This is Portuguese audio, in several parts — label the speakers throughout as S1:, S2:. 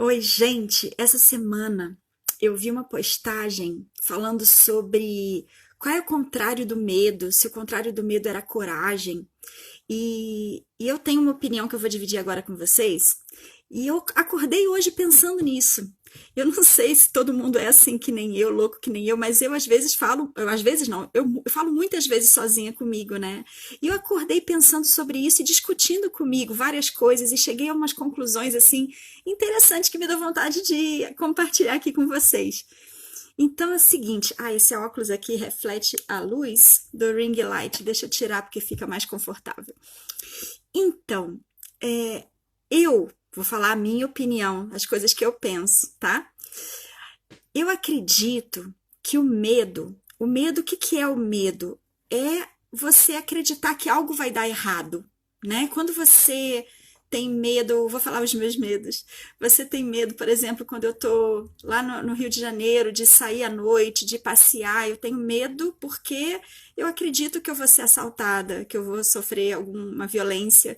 S1: Oi, gente. Essa semana eu vi uma postagem falando sobre qual é o contrário do medo, se o contrário do medo era coragem. E eu tenho uma opinião que eu vou dividir agora com vocês. E eu acordei hoje pensando nisso. Eu não sei se todo mundo é assim que nem eu, louco que nem eu, mas eu às vezes falo, eu, às vezes não, eu falo muitas vezes sozinha comigo, né? E eu acordei pensando sobre isso e discutindo comigo várias coisas e cheguei a umas conclusões assim interessantes que me dão vontade de compartilhar aqui com vocês. Então é o seguinte, esse óculos aqui reflete a luz do ring light, deixa eu tirar porque fica mais confortável. Então, eu vou falar a minha opinião, as coisas que eu penso, tá? Eu acredito que o medo, o que que é o medo? É você acreditar que algo vai dar errado, né? Quando você tem medo, vou falar os meus medos. Você tem medo, por exemplo, quando eu tô lá no Rio de Janeiro, de sair à noite, de passear, eu tenho medo porque eu acredito que eu vou ser assaltada, que eu vou sofrer alguma violência.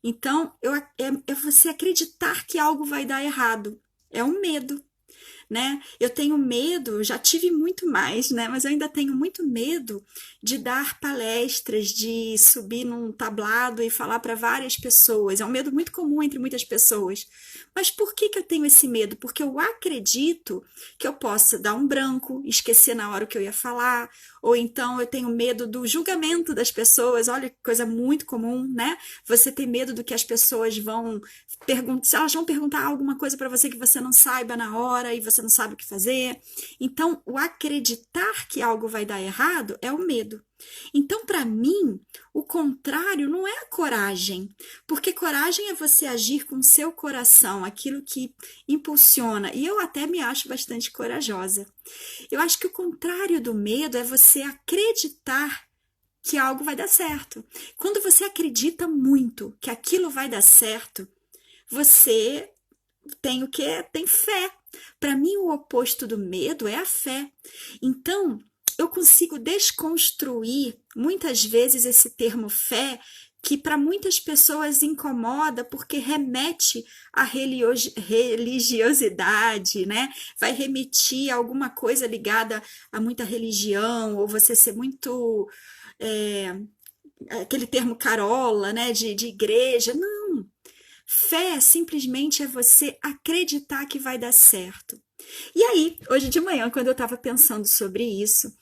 S1: Então, é você acreditar que algo vai dar errado. É um medo, né? Eu tenho medo, já tive muito mais, né? Mas eu ainda tenho muito medo de dar palestras, de subir num tablado e falar para várias pessoas. É um medo muito comum entre muitas pessoas. Mas por que que eu tenho esse medo? Porque eu acredito que eu possa dar um branco, esquecer na hora o que eu ia falar, ou então eu tenho medo do julgamento das pessoas. Olha que coisa muito comum, né? Você tem medo do que as pessoas vão perguntar, se elas vão perguntar alguma coisa para você que você não saiba na hora e você não sabe o que fazer. Então, o acreditar que algo vai dar errado é o medo. Então, para mim, o contrário não é a coragem, porque coragem é você agir com o seu coração, aquilo que impulsiona, e eu até me acho bastante corajosa. Eu acho que o contrário do medo é você acreditar que algo vai dar certo. Quando você acredita muito que aquilo vai dar certo, você tem o que? Tem fé. Para mim, o oposto do medo é a fé. Então, eu consigo desconstruir muitas vezes esse termo fé, que para muitas pessoas incomoda porque remete à religiosidade, né? Vai remeter a alguma coisa ligada a muita religião, ou você ser muito. É, aquele termo carola, né? De igreja. Não. Fé simplesmente é você acreditar que vai dar certo. E aí, hoje de manhã, quando eu estava pensando sobre isso,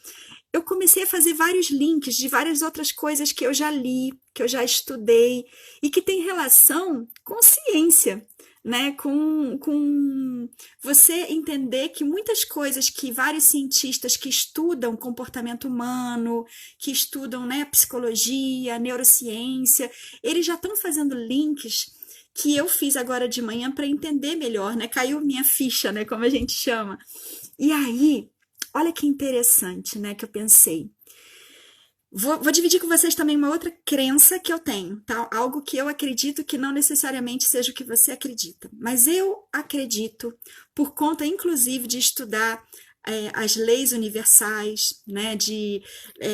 S1: eu comecei a fazer vários links de várias outras coisas que eu já li, que eu já estudei e que tem relação com ciência, né? Com você entender que muitas coisas que vários cientistas que estudam comportamento humano, que estudam, né, psicologia, neurociência, eles já estão fazendo links que eu fiz agora de manhã para entender melhor, né? Caiu minha ficha, né? Como a gente chama. E aí, olha que interessante, né? Que eu pensei. Vou dividir com vocês também uma outra crença que eu tenho, tá? Algo que eu acredito que não necessariamente seja o que você acredita. Mas eu acredito, por conta, inclusive, de estudar as leis universais, né, de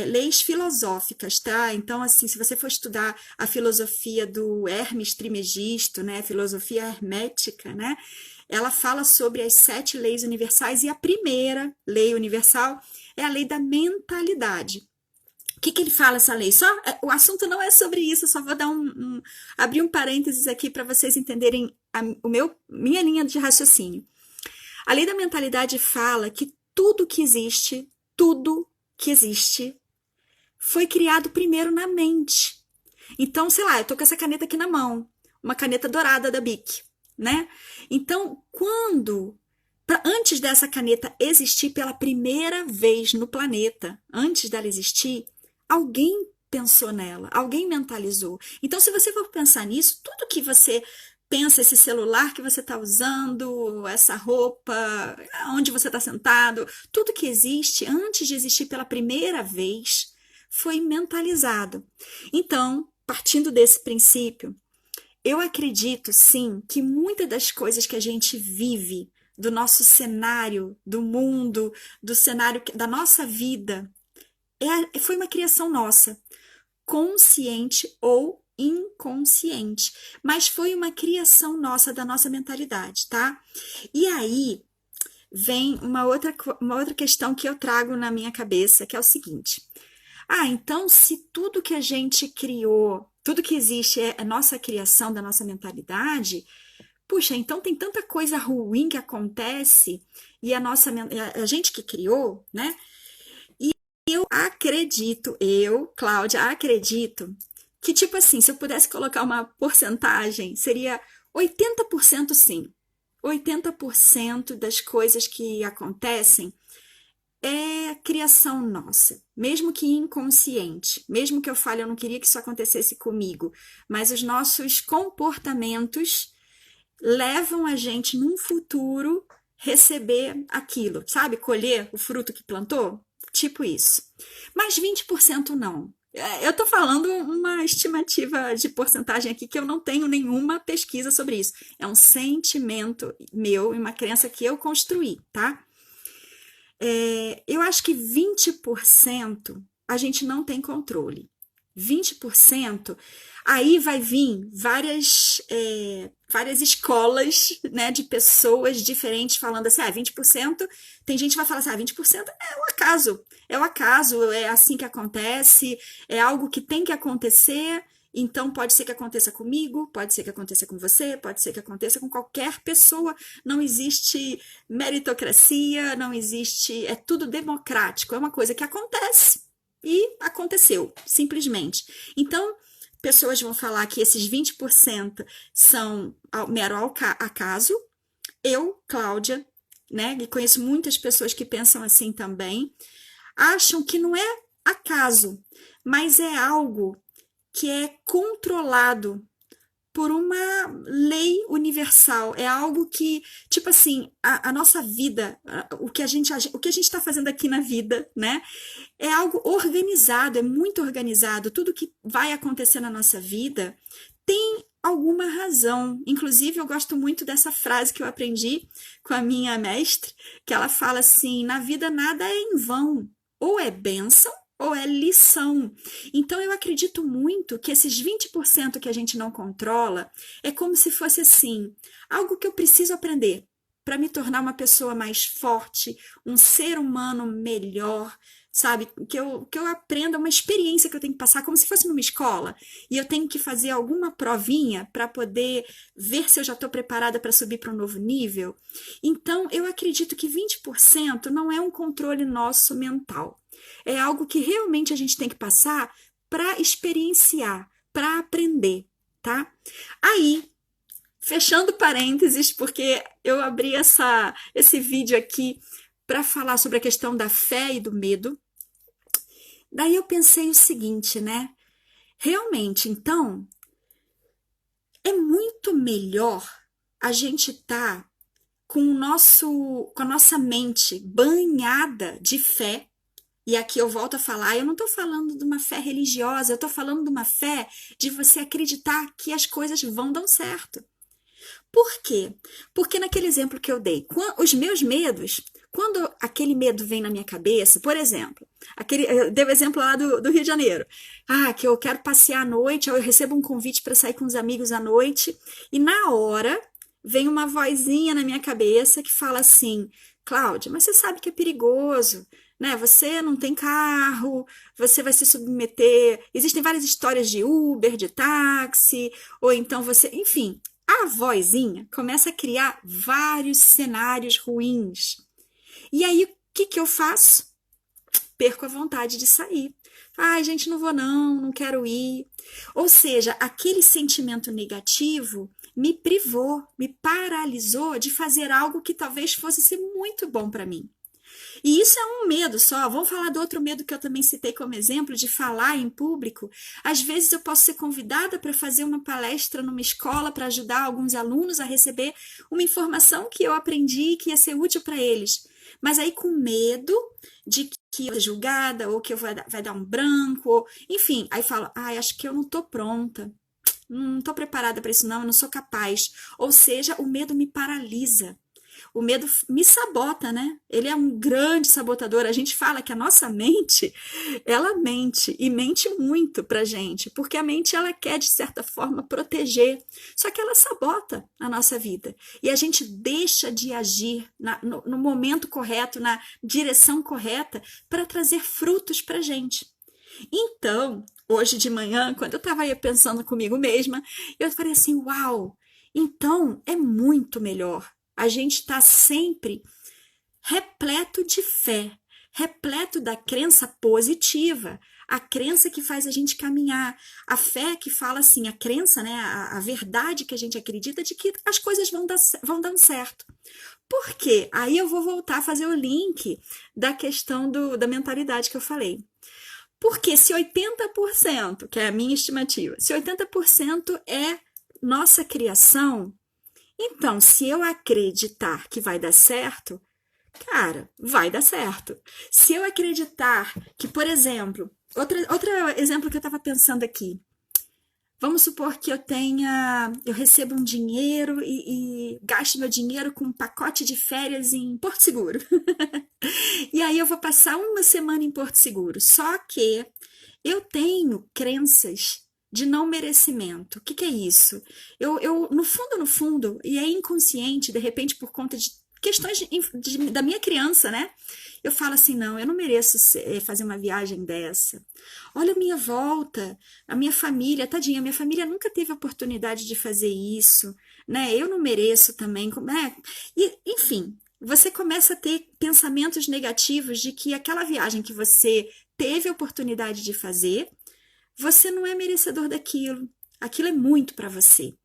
S1: leis filosóficas, tá? Então, assim, se você for estudar a filosofia do Hermes Trismegisto, né, a filosofia hermética, né, ela fala sobre as 7 leis universais e a primeira lei universal é a lei da mentalidade. O que, que ele fala essa lei? O assunto não é sobre isso, só vou dar abrir um parênteses aqui para vocês entenderem minha linha de raciocínio. A lei da mentalidade fala que tudo que existe, foi criado primeiro na mente. Então, sei lá, eu tô com essa caneta aqui na mão, uma caneta dourada da Bic, né? Então, antes dessa caneta existir pela primeira vez no planeta, antes dela existir, alguém pensou nela, alguém mentalizou. Então, se você for pensar nisso, tudo que você pensa, esse celular que você está usando, essa roupa, onde você está sentado, tudo que existe antes de existir pela primeira vez foi mentalizado. Então, partindo desse princípio, eu acredito sim que muitas das coisas que a gente vive do nosso cenário, do mundo, do cenário da nossa vida, foi uma criação nossa, consciente ou inconsciente, mas foi uma criação nossa, da nossa mentalidade, tá? E aí vem uma outra questão que eu trago na minha cabeça, que é o seguinte: ah, então se tudo que a gente criou, tudo que existe é nossa criação da nossa mentalidade, puxa, então tem tanta coisa ruim que acontece e a gente que criou, né? Cláudia, acredito que, tipo assim, se eu pudesse colocar uma porcentagem, seria 80% sim. 80% das coisas que acontecem é criação nossa, mesmo que inconsciente, mesmo que eu fale, eu não queria que isso acontecesse comigo, mas os nossos comportamentos levam a gente num futuro receber aquilo, sabe? Colher o fruto que plantou, tipo isso. Mas 20% não. Eu tô falando uma estimativa de porcentagem aqui que eu não tenho nenhuma pesquisa sobre isso. É um sentimento meu e uma crença que eu construí, tá? Eu acho que 20% a gente não tem controle. 20%, aí vai vir várias escolas, né, de pessoas diferentes falando assim, 20%, tem gente que vai falar assim, 20% é o acaso, é assim que acontece, é algo que tem que acontecer, então pode ser que aconteça comigo, pode ser que aconteça com você, pode ser que aconteça com qualquer pessoa, não existe meritocracia, não existe, é tudo democrático, é uma coisa que acontece. E aconteceu, simplesmente. Então, pessoas vão falar que esses 20% são mero acaso. Eu, Cláudia, né, e conheço muitas pessoas que pensam assim também, acham que não é acaso, mas é algo que é controlado por uma lei universal. É algo que, tipo assim, a nossa vida, o que a gente está fazendo aqui na vida, né? É algo organizado, é muito organizado. Tudo que vai acontecer na nossa vida tem alguma razão. Inclusive, eu gosto muito dessa frase que eu aprendi com a minha mestre, que ela fala assim: na vida nada é em vão, ou é bênção ou é lição. Então, eu acredito muito que esses 20% que a gente não controla é como se fosse assim, algo que eu preciso aprender para me tornar uma pessoa mais forte, um ser humano melhor, sabe? Que eu aprenda uma experiência que eu tenho que passar, como se fosse numa escola, e eu tenho que fazer alguma provinha para poder ver se eu já estou preparada para subir para um novo nível. Então, eu acredito que 20% não é um controle nosso mental. É algo que realmente a gente tem que passar para experienciar, para aprender, tá? Aí, fechando parênteses, porque eu abri esse vídeo aqui para falar sobre a questão da fé e do medo. Daí eu pensei o seguinte, né? Realmente, então, é muito melhor a gente estar com a nossa mente banhada de fé. E aqui eu volto a falar, eu não estou falando de uma fé religiosa, eu estou falando de uma fé de você acreditar que as coisas vão dar certo. Por quê? Porque naquele exemplo que eu dei, os meus medos, quando aquele medo vem na minha cabeça, por exemplo, eu dei o exemplo lá do Rio de Janeiro. Ah, que eu quero passear à noite, ou eu recebo um convite para sair com os amigos à noite, e na hora vem uma vozinha na minha cabeça que fala assim: Cláudia, mas você sabe que é perigoso, né? Você não tem carro, você vai se submeter. Existem várias histórias de Uber, de táxi, ou então você, enfim, a vozinha começa a criar vários cenários ruins. E aí, o que eu faço? Perco a vontade de sair. Ai, gente, não vou não quero ir. Ou seja, aquele sentimento negativo me privou, me paralisou de fazer algo que talvez fosse ser muito bom para mim. E isso é um medo só. Vamos falar do outro medo que eu também citei como exemplo, de falar em público. Às vezes eu posso ser convidada para fazer uma palestra numa escola para ajudar alguns alunos a receber uma informação que eu aprendi que ia ser útil para eles. Mas aí com medo de que eu vou ser julgada ou que vai dar um branco, ou, enfim, aí falo, acho que eu não estou pronta. Não estou preparada para isso não, eu não sou capaz. Ou seja, o medo me paralisa. O medo me sabota, né? Ele é um grande sabotador. A gente fala que a nossa mente, ela mente e mente muito pra gente, porque a mente ela quer de certa forma proteger, só que ela sabota a nossa vida e a gente deixa de agir no momento correto, na direção correta para trazer frutos pra gente. Então, hoje de manhã, quando eu estava aí pensando comigo mesma, eu falei assim: uau, então é muito melhor a gente estar sempre repleto de fé, repleto da crença positiva, a crença que faz a gente caminhar, a fé que fala assim, a crença, né, a verdade que a gente acredita de que as coisas vão dando certo. Por quê? Aí eu vou voltar a fazer o link da questão da mentalidade que eu falei. Porque se 80%, que é a minha estimativa, se 80% é nossa criação, então se eu acreditar que vai dar certo, cara, vai dar certo. Se eu acreditar que, por exemplo, outro exemplo que eu estava pensando aqui, vamos supor que eu recebo um dinheiro e gaste meu dinheiro com um pacote de férias em Porto Seguro. E aí eu vou passar uma semana em Porto Seguro. Só que eu tenho crenças de não merecimento. O que, que é isso? No fundo, e é inconsciente, de repente, por conta de questões da minha criança, né? Eu falo assim, não, eu não mereço fazer uma viagem dessa. Olha a minha volta, a minha família, tadinha, a minha família nunca teve a oportunidade de fazer isso, né? Eu não mereço também, né? E, enfim, você começa a ter pensamentos negativos de que aquela viagem que você teve a oportunidade de fazer, você não é merecedor daquilo. Aquilo é muito para você.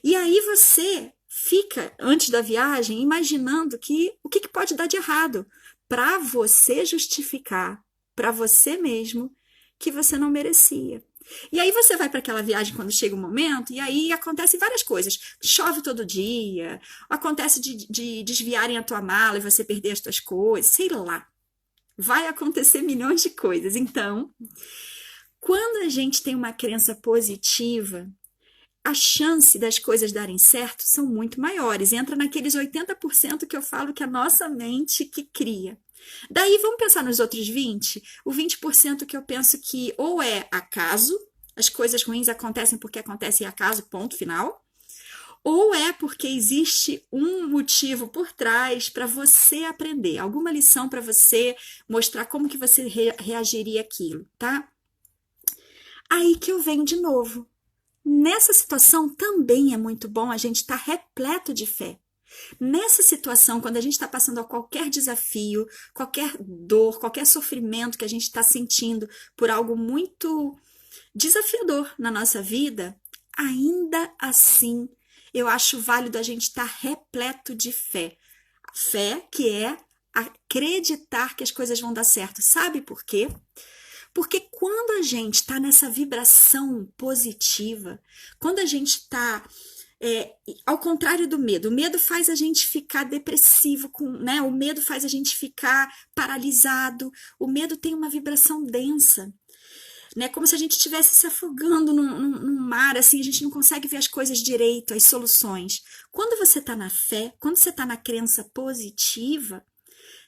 S1: E aí você fica, antes da viagem, imaginando o que pode dar de errado para você justificar para você mesmo que você não merecia. E aí você vai para aquela viagem quando chega o momento, e aí acontecem várias coisas. Chove todo dia, acontece de desviarem a tua mala e você perder as tuas coisas, sei lá. Vai acontecer milhões de coisas. Então, quando a gente tem uma crença positiva, a chance das coisas darem certo são muito maiores. Entra naqueles 80% que eu falo que é a nossa mente que cria. Daí vamos pensar nos outros 20%. O 20% que eu penso que ou é acaso, as coisas ruins acontecem porque acontecem acaso, ponto final, ou é porque existe um motivo por trás para você aprender, alguma lição para você mostrar como que você reagiria àquilo, tá? Aí que eu venho de novo. Nessa situação também é muito bom a gente estar repleto de fé. Nessa situação, quando a gente está passando a qualquer desafio, qualquer dor, qualquer sofrimento que a gente está sentindo por algo muito desafiador na nossa vida, ainda assim eu acho válido a gente estar repleto de fé. Fé que é acreditar que as coisas vão dar certo. Sabe por quê? Porque quando a gente está nessa vibração positiva, quando a gente está ao contrário do medo, o medo faz a gente ficar depressivo, né? O medo faz a gente ficar paralisado, o medo tem uma vibração densa, né? Como se a gente estivesse se afogando num mar, assim, a gente não consegue ver as coisas direito, as soluções. Quando você está na fé, quando você está na crença positiva,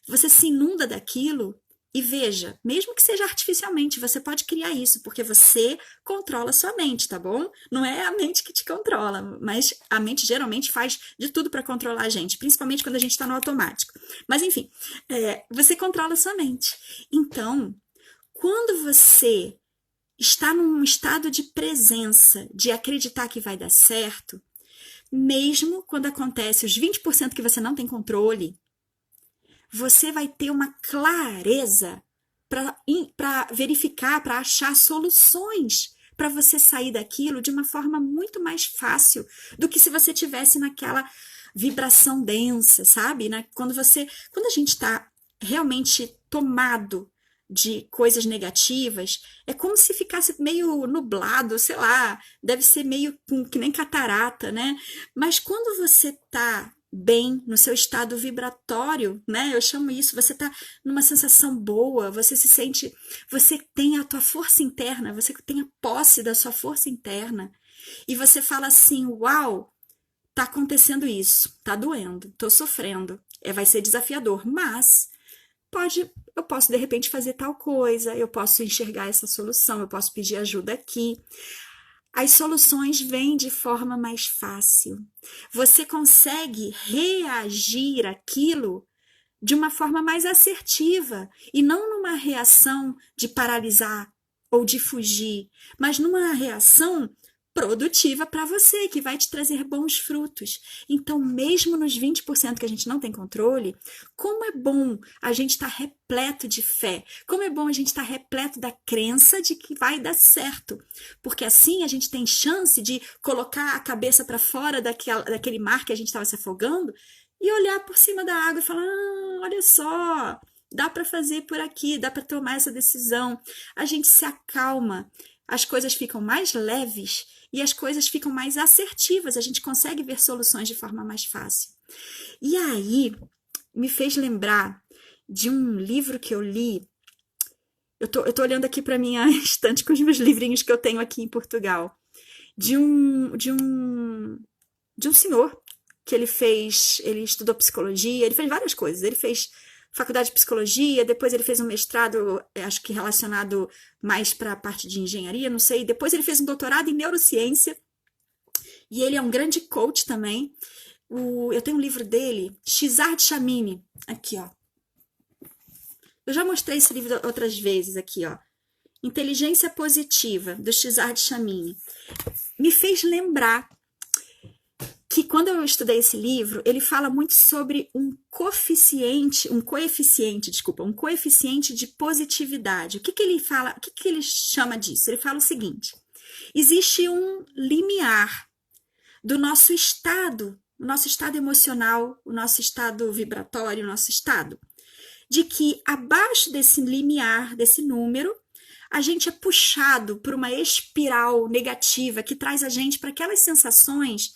S1: você se inunda daquilo. E veja, mesmo que seja artificialmente, você pode criar isso, porque você controla a sua mente, tá bom? Não é a mente que te controla, mas a mente geralmente faz de tudo para controlar a gente, principalmente quando a gente está no automático. Mas enfim, você controla a sua mente. Então, quando você está num estado de presença, de acreditar que vai dar certo, mesmo quando acontece os 20% que você não tem controle, você vai ter uma clareza para verificar, para achar soluções para você sair daquilo de uma forma muito mais fácil do que se você tivesse naquela vibração densa, sabe? Quando a gente está realmente tomado de coisas negativas, é como se ficasse meio nublado, sei lá, deve ser meio que nem catarata, né? Mas quando você está bem no seu estado vibratório, né? Eu chamo isso, você tá numa sensação boa, você se sente, você tem a tua força interna, você tem a posse da sua força interna, e você fala assim, uau, tá acontecendo isso, tá doendo, tô sofrendo, vai ser desafiador, mas eu posso de repente fazer tal coisa, eu posso enxergar essa solução, eu posso pedir ajuda aqui. As soluções vêm de forma mais fácil. Você consegue reagir àquilo de uma forma mais assertiva e não numa reação de paralisar ou de fugir, mas numa reação produtiva para você, que vai te trazer bons frutos. Então, mesmo nos 20% que a gente não tem controle, como é bom a gente estar repleto de fé, como é bom a gente estar repleto da crença de que vai dar certo, porque assim a gente tem chance de colocar a cabeça para fora daquele mar que a gente estava se afogando e olhar por cima da água e falar, olha só, dá para fazer por aqui, dá para tomar essa decisão. A gente se acalma, as coisas ficam mais leves e as coisas ficam mais assertivas, a gente consegue ver soluções de forma mais fácil. E aí, me fez lembrar de um livro que eu li. Eu tô olhando aqui para minha estante com os meus livrinhos que eu tenho aqui em Portugal. De um senhor que ele estudou psicologia, ele fez várias coisas. Ele fez faculdade de psicologia, depois ele fez um mestrado, acho que relacionado mais para a parte de engenharia, não sei. Depois ele fez um doutorado em neurociência e ele é um grande coach também. Eu tenho um livro dele, Cesar de Chamini, aqui, ó. Eu já mostrei esse livro outras vezes aqui, ó. Inteligência Positiva, do Cesar de Chamini. Me fez lembrar que quando eu estudei esse livro, ele fala muito sobre um coeficiente de positividade. O que ele fala? O que ele chama disso? Ele fala o seguinte: existe um limiar do nosso estado emocional, o nosso estado vibratório, o nosso estado, de que abaixo desse limiar, desse número, a gente é puxado por uma espiral negativa que traz a gente para aquelas sensações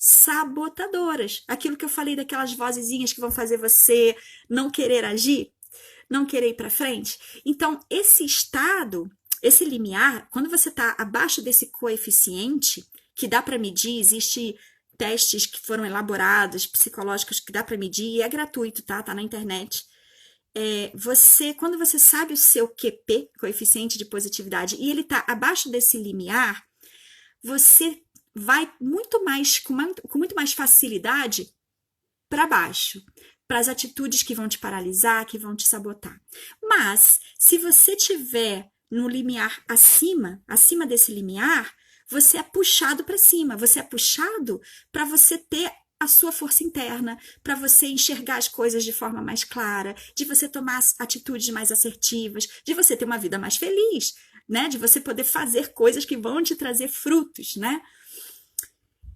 S1: sabotadoras. Aquilo que eu falei daquelas vozezinhas que vão fazer você não querer agir, não querer ir para frente. Então, esse estado, esse limiar, quando você está abaixo desse coeficiente, que dá para medir, existe testes que foram elaborados, psicológicos, que dá para medir, e é gratuito, tá? Tá na internet. Quando você sabe o seu QP, coeficiente de positividade, e ele está abaixo desse limiar, você vai muito mais, com muito mais facilidade para baixo, para as atitudes que vão te paralisar, que vão te sabotar. Mas, se você tiver no limiar acima desse limiar, você é puxado para cima, você é puxado para você ter a sua força interna, para você enxergar as coisas de forma mais clara, de você tomar atitudes mais assertivas, de você ter uma vida mais feliz, né? De você poder fazer coisas que vão te trazer frutos, né?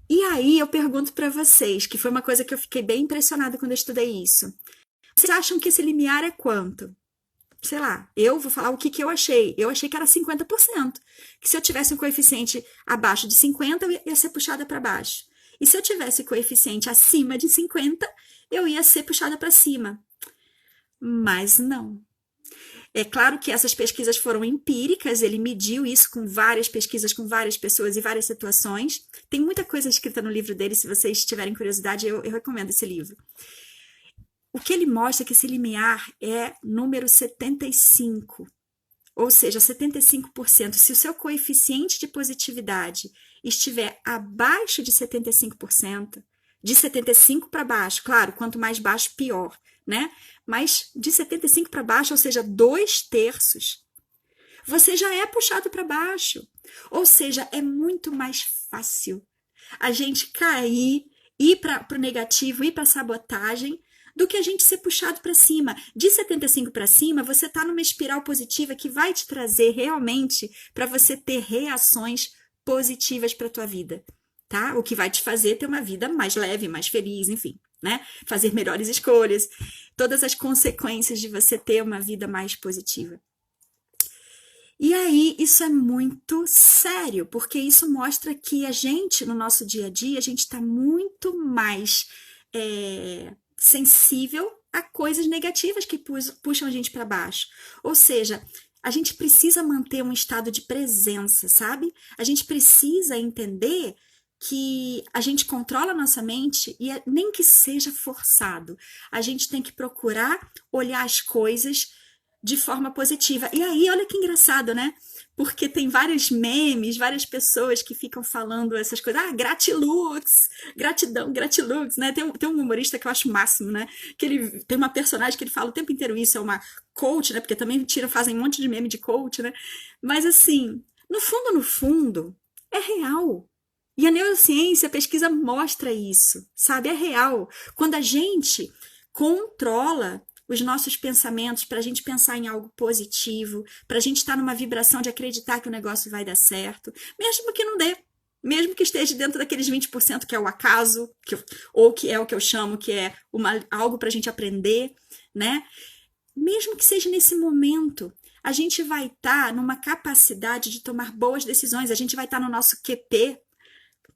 S1: E aí eu pergunto para vocês, que foi uma coisa que eu fiquei bem impressionada quando eu estudei isso. Vocês acham que esse limiar é quanto? Sei lá, eu vou falar o que eu achei. Eu achei que era 50%. Que se eu tivesse um coeficiente abaixo de 50, eu ia ser puxada para baixo. E se eu tivesse coeficiente acima de 50, eu ia ser puxada para cima. Mas não. É claro que essas pesquisas foram empíricas, ele mediu isso com várias pesquisas, com várias pessoas e várias situações. Tem muita coisa escrita no livro dele, se vocês tiverem curiosidade, eu recomendo esse livro. O que ele mostra é que esse limiar é número 75, ou seja, 75%. Se o seu coeficiente de positividade estiver abaixo de 75%, de 75 para baixo, claro, quanto mais baixo, pior, né? Mas de 75 para baixo, ou seja, 2/3, você já é puxado para baixo. Ou seja, é muito mais fácil a gente cair, ir para o negativo, ir para a sabotagem, do que a gente ser puxado para cima. De 75 para cima, você está numa espiral positiva que vai te trazer realmente para você ter reações positivas para a tua vida, tá? O que vai te fazer ter uma vida mais leve, mais feliz, enfim, né? Fazer melhores escolhas, todas as consequências de você ter uma vida mais positiva. E aí, isso é muito sério, porque isso mostra que a gente, no nosso dia a dia, a gente está muito mais sensível a coisas negativas que puxam a gente para baixo. Ou seja, a gente precisa manter um estado de presença, sabe? A gente precisa entender que a gente controla a nossa mente e nem que seja forçado. A gente tem que procurar olhar as coisas de forma positiva. E aí, olha que engraçado, né? Porque tem vários memes, várias pessoas que ficam falando essas coisas. Ah, gratilux, gratidão, gratilux, né? Tem um humorista que eu acho o máximo, né? Que ele tem uma personagem que ele fala o tempo inteiro isso, é uma coach, né? Porque também fazem um monte de meme de coach, né? Mas assim, no fundo, é real. E a neurociência, a pesquisa mostra isso, sabe? É real. Quando a gente controla os nossos pensamentos para a gente pensar em algo positivo, para a gente estar numa vibração de acreditar que o negócio vai dar certo, mesmo que não dê, mesmo que esteja dentro daqueles 20% que é o acaso, ou que é o que eu chamo que é algo para a gente aprender, né? Mesmo que seja nesse momento, a gente vai estar numa capacidade de tomar boas decisões, a gente vai estar no nosso QP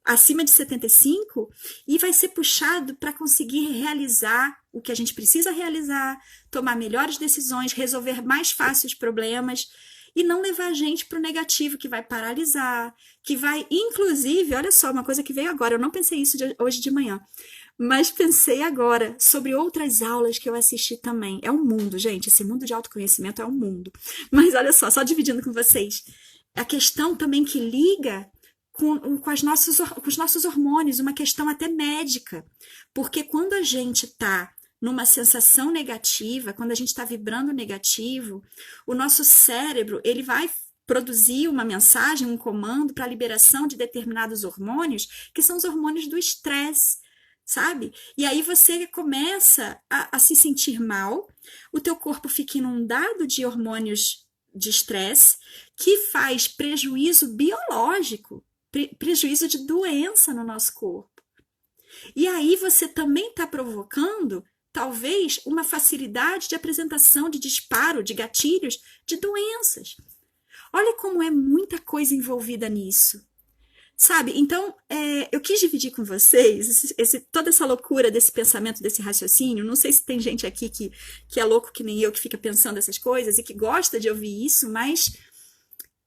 S1: acima de 75 e vai ser puxado para conseguir realizar o que a gente precisa realizar, tomar melhores decisões, resolver mais fácil os problemas e não levar a gente para o negativo, que vai paralisar, que vai, inclusive, olha só, uma coisa que veio agora, eu não pensei isso hoje de manhã, mas pensei agora sobre outras aulas que eu assisti também. É um mundo, gente, esse mundo de autoconhecimento é um mundo. Mas olha só dividindo com vocês, a questão também que liga com os nossos hormônios, uma questão até médica. Porque quando a gente está numa sensação negativa, quando a gente está vibrando negativo, o nosso cérebro ele vai produzir uma mensagem, um comando para a liberação de determinados hormônios, que são os hormônios do estresse, sabe? E aí você começa a se sentir mal, o teu corpo fica inundado de hormônios de estresse, que faz prejuízo biológico, prejuízo de doença no nosso corpo. E aí você também está provocando, talvez, uma facilidade de apresentação, de disparo, de gatilhos, de doenças. Olha como é muita coisa envolvida nisso. Sabe? Então, eu quis dividir com vocês toda essa loucura desse pensamento, desse raciocínio. Não sei se tem gente aqui que é louco que nem eu, que fica pensando essas coisas e que gosta de ouvir isso, mas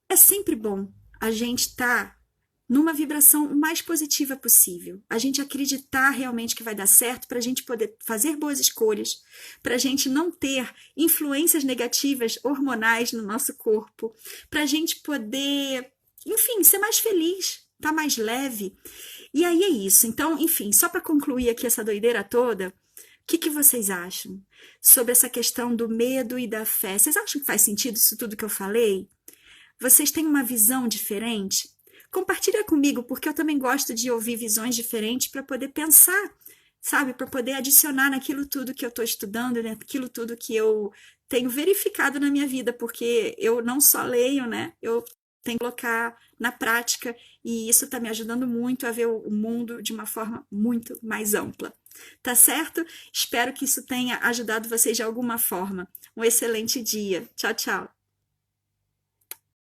S1: é sempre bom a gente estar numa vibração o mais positiva possível. A gente acreditar realmente que vai dar certo para a gente poder fazer boas escolhas, para a gente não ter influências negativas hormonais no nosso corpo, para a gente poder, enfim, ser mais feliz, estar mais leve. E aí é isso. Então, enfim, só para concluir aqui essa doideira toda, o que vocês acham sobre essa questão do medo e da fé? Vocês acham que faz sentido isso tudo que eu falei? Vocês têm uma visão diferente? Compartilha comigo, porque eu também gosto de ouvir visões diferentes para poder pensar, sabe? Para poder adicionar naquilo tudo que eu estou estudando, naquilo tudo que eu tenho verificado na minha vida, porque eu não só leio, né? Eu tenho que colocar na prática e isso está me ajudando muito a ver o mundo de uma forma muito mais ampla. Tá certo? Espero que isso tenha ajudado vocês de alguma forma. Um excelente dia. Tchau, tchau.